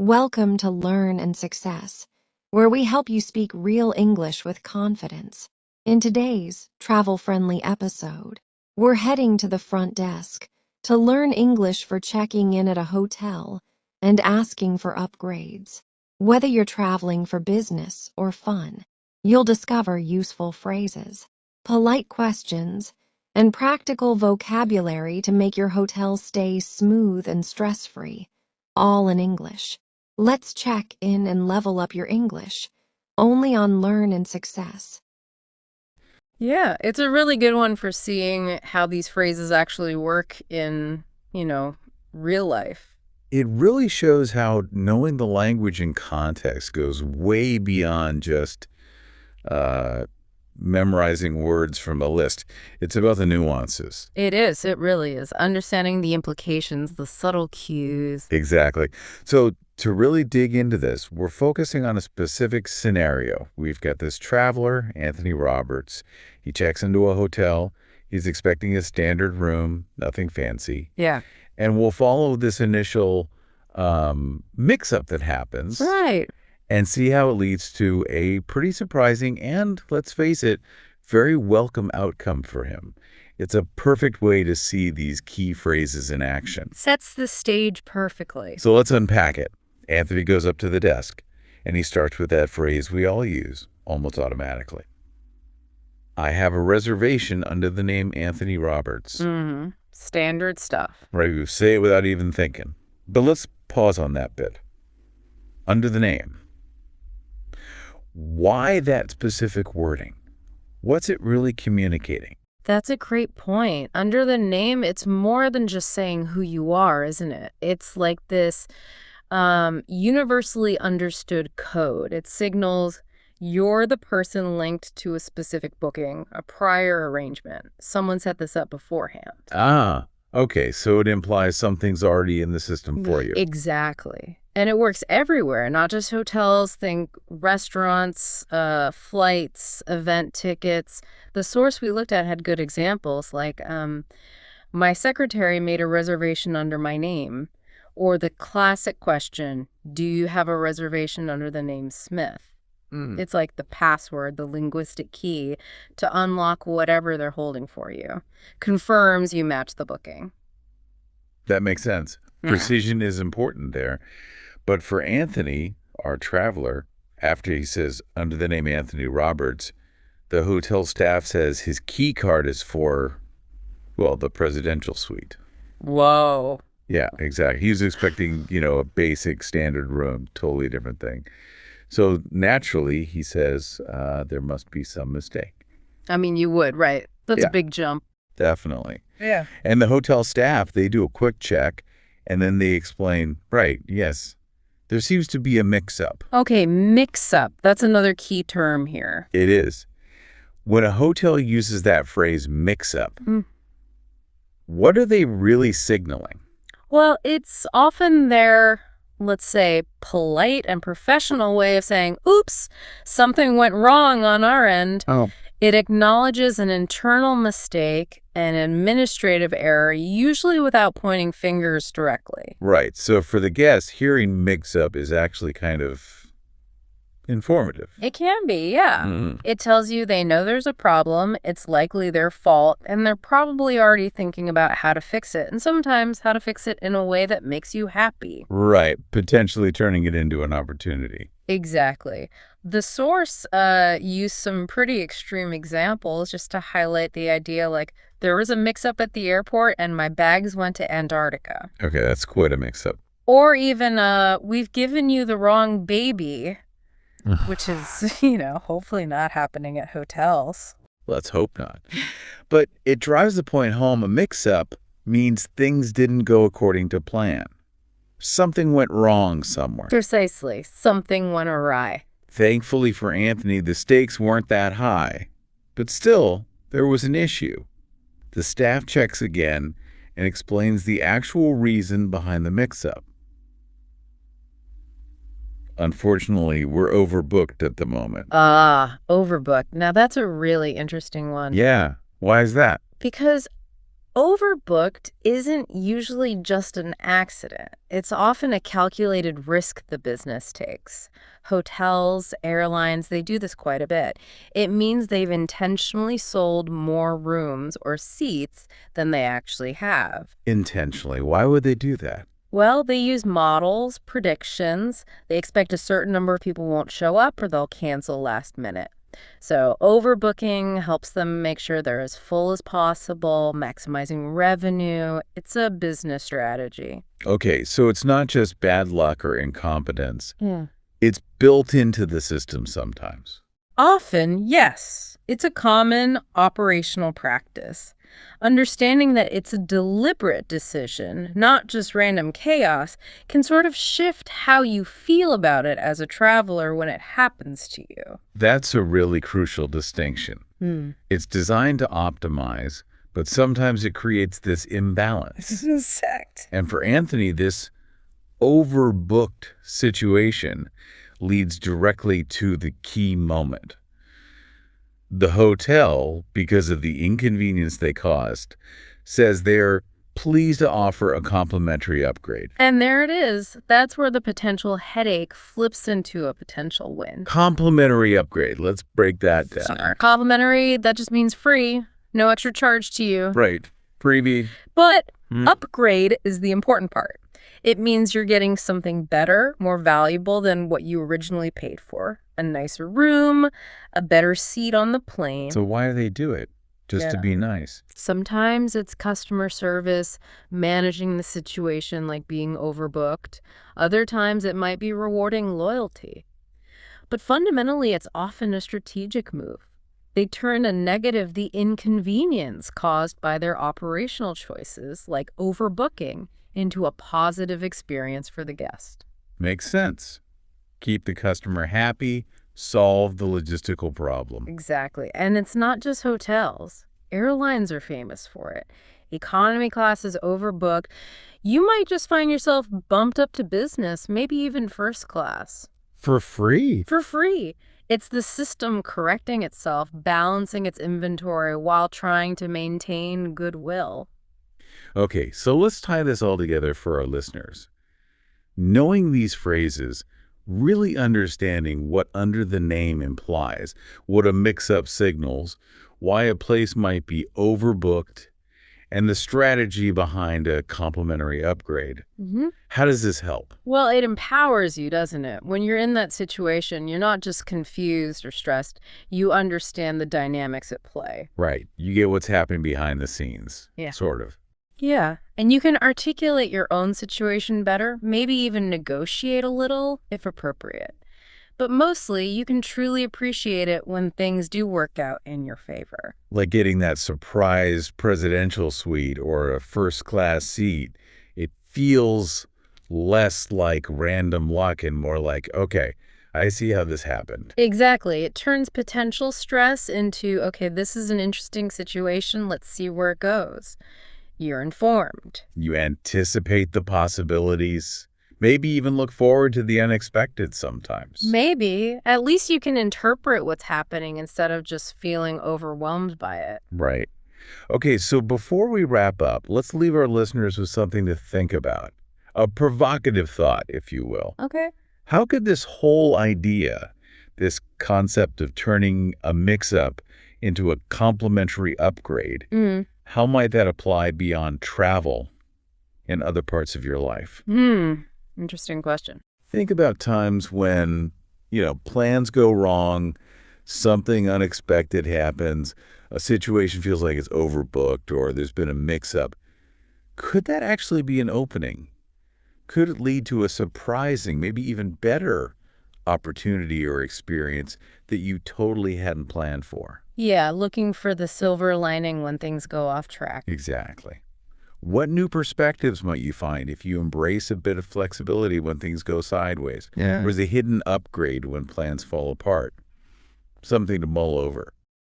Welcome to Learn and Success, where we help you speak real English with confidence. In today's travel-friendly episode, we're heading to the front desk to learn English for checking in at a hotel and asking for upgrades. Whether you're traveling for business or fun, you'll discover useful phrases, polite questions, and practical vocabulary to make your hotel stay smooth and stress-free, all in English. Let's check in and level up your English, only on Learn and Success. Yeah, it's a really good one for seeing how these phrases actually work in, real life. It really shows how knowing the language in context goes way beyond just uh, memorizing words from a list. It's about the nuances. It is, it really is. Understanding the implications, the subtle cues. Exactly. So to really dig into this, we're focusing on a specific scenario. We've got this traveler, Anthony Roberts. He checks into a hotel. He's expecting a standard room, nothing fancy. Yeah. And we'll follow this initial mix-up that happens. Right. And see how it leads to a pretty surprising and, let's face it, very welcome outcome for him. It's a perfect way to see these key phrases in action. Sets the stage perfectly. So let's unpack it. Anthony goes up to the desk, and he starts with that phrase we all use almost automatically. I have a reservation under the name Anthony Roberts. Mm-hmm. Standard stuff. Right, you say it without even thinking. But let's pause on that bit. Under the name. Why that specific wording? What's it really communicating? That's a great point. Under the name, it's more than just saying who you are, isn't it? It's like this universally understood code. It signals you're the person linked to a specific booking, a prior arrangement. Someone set this up beforehand. Ah, okay. So it implies something's already in the system for you. Exactly. And it works everywhere, not just hotels. Think restaurants, flights, event tickets. The source we looked at had good examples, like my secretary made a reservation under my name, or the classic question, do you have a reservation under the name Smith? It's like the password, the linguistic key to unlock whatever they're holding for you. Confirms you match the booking. That makes sense. Precision is important there. But for Anthony, our traveler, after he says under the name Anthony Roberts, the hotel staff says his key card is for, well, the presidential suite. Whoa. Yeah, exactly. He was expecting, a basic standard room, totally different thing. So naturally, he says there must be some mistake. I mean, you would, right? That's Yeah. a big jump. Definitely. Yeah. And the hotel staff, they do a quick check, and then they explain, right, yes, there seems to be a mix-up. Okay, mix-up. That's another key term here. It is. When a hotel uses that phrase, mix-up, what are they really signaling? Well, it's often their, let's say, polite and professional way of saying, oops, something went wrong on our end. Oh. It acknowledges an internal mistake, an administrative error, usually without pointing fingers directly. Right. So for the guests, hearing mix-up is actually kind of informative. It can be, yeah. It tells you they know there's a problem, it's likely their fault, and they're probably already thinking about how to fix it, and sometimes how to fix it in a way that makes you happy. Right. Potentially turning it into an opportunity. Exactly. The source used some pretty extreme examples just to highlight the idea, like, there was a mix-up at the airport and my bags went to Antarctica. Okay, that's quite a mix-up. Or even, we've given you the wrong baby, which is, hopefully not happening at hotels. Let's hope not. But it drives the point home, a mix-up means things didn't go according to plan. Something went wrong somewhere. Precisely. Something went awry. Thankfully for Anthony, the stakes weren't that high. But still, there was an issue. The staff checks again and explains the actual reason behind the mix-up. Unfortunately, we're overbooked at the moment. Overbooked. Now, that's a really interesting one. Yeah. Why is that? Because Overbooked isn't usually just an accident. It's often a calculated risk the business takes. Hotels, airlines, they do this quite a bit. It means they've intentionally sold more rooms or seats than they actually have. Intentionally. Why would they do that? Well, they use models, predictions. They expect a certain number of people won't show up or they'll cancel last minute. So overbooking helps them make sure they're as full as possible, maximizing revenue. It's a business strategy. Okay, so it's not just bad luck or incompetence. Yeah. It's built into the system sometimes. Often, yes. It's a common operational practice. Understanding that it's a deliberate decision, not just random chaos, can sort of shift how you feel about it as a traveler when it happens to you. That's a really crucial distinction. It's designed to optimize, but sometimes it creates this imbalance. Exact. And for Anthony, this overbooked situation leads directly to the key moment. The hotel, because of the inconvenience they caused, says they're pleased to offer a complimentary upgrade. And there it is. That's where the potential headache flips into a potential win. Complimentary upgrade. Let's break that down. Sure. Complimentary, that just means free. No extra charge to you. Right. Freebie. But upgrade is the important part. It means you're getting something better, more valuable than what you originally paid for. A nicer room, a better seat on the plane. So why do they do it? Just to be nice. Sometimes it's customer service, managing the situation like being overbooked. Other times it might be rewarding loyalty. But fundamentally, it's often a strategic move. They turn a negative, the inconvenience caused by their operational choices, like overbooking, into a positive experience for the guest. Makes sense. Keep the customer happy, solve the logistical problem. Exactly. And it's not just hotels. Airlines are famous for it. Economy class is overbooked. You might just find yourself bumped up to business, maybe even first class. For free? For free. It's the system correcting itself, balancing its inventory while trying to maintain goodwill. Okay, so let's tie this all together for our listeners. Knowing these phrases, really understanding what under the name implies, what a mix-up signals, why a place might be overbooked, and the strategy behind a complimentary upgrade. How does this help? Well, it empowers you, doesn't it? When you're in that situation, you're not just confused or stressed. You understand the dynamics at play. Right. You get what's happening behind the scenes. Yeah. Sort of. Yeah, and you can articulate your own situation better, maybe even negotiate a little if appropriate. But mostly, you can truly appreciate it when things do work out in your favor. Like getting that surprise presidential suite or a first-class seat. It feels less like random luck and more like, okay, I see how this happened. Exactly. It turns potential stress into, okay, this is an interesting situation. Let's see where it goes. You're informed. You anticipate the possibilities, maybe even look forward to the unexpected sometimes. Maybe. At least you can interpret what's happening instead of just feeling overwhelmed by it. Right. Okay, so before we wrap up, let's leave our listeners with something to think about. A provocative thought, if you will. Okay. How could this whole idea, this concept of turning a mix-up into a complimentary upgrade, how might that apply beyond travel in other parts of your life? Interesting question. Think about times when, plans go wrong, something unexpected happens, a situation feels like it's overbooked or there's been a mix-up. Could that actually be an opening? Could it lead to a surprising, maybe even better opportunity or experience that you totally hadn't planned for? Yeah, looking for the silver lining when things go off track. Exactly. What new perspectives might you find if you embrace a bit of flexibility when things go sideways? Yeah. Or is a hidden upgrade when plans fall apart? Something to mull over.